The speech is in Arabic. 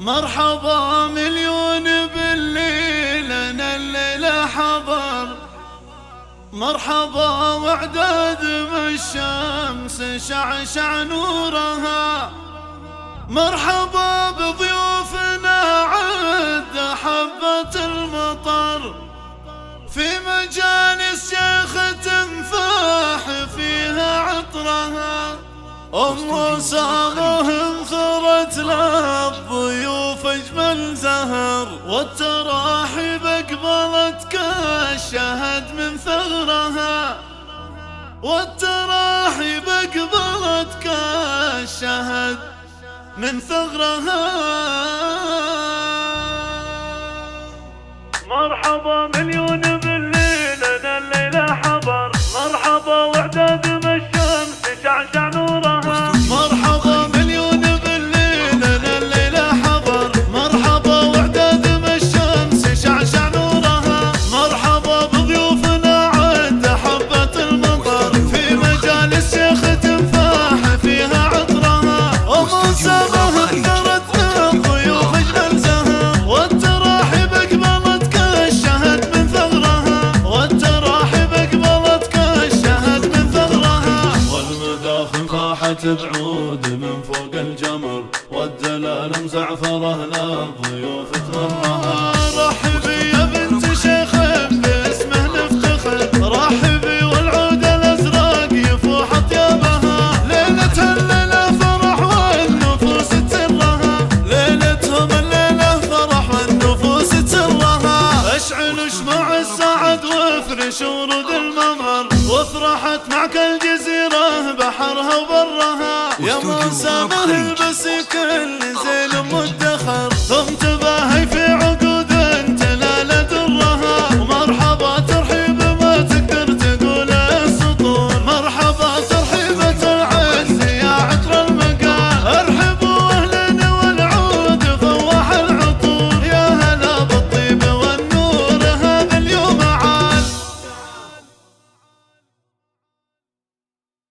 مرحبا مليون بالليل انا الليلة حضر، مرحبا وعداد من الشمس شعشع نورها، مرحبا بضيوفنا عد حبة المطر، في مجالس شيخ تنفاح فيها عطرها، أم سامهم ثرت للضيوف أجمل زهر، والتراحيب أقبلت كالشهد من ثغرها، والتراحيب أقبلت كالشهد من ثغرها. مرحبا مليون بالليل انا الليلة حضر، مرحبا وعداد من الشمس شعشع نورها، مرحبا مليون بالليل انا الليلة حضر، مرحبا وعداد من الشمس شعشع نورها، مرحبا بضيوفنا عد حبة المطر، في مجالس شيخ تنفاح فيها عطرها، أم سامهم ثرت للضيوف أجمل زهر، والتراحيب أقبلت كالشهد من ثغرها، والتراحيب أقبلت كالشهد من ثغرها، والمداخن فاحت بعود من فوق الجمر، والدلال مزعفرة للضيوف تمرها. رحبي يا بنت شيخ باسمه نفتخر، رحبي والعود الأزرق يفوح أطيابها، ليلتها الليلة فرح والنفوس تسرها، ليلتهم الليلة فرح والنفوس تسرها، اشعل شموع السعد وافرش ورود الممر، وافرحت معك الجزيرة بحرها وبرها، يا موسى البس كل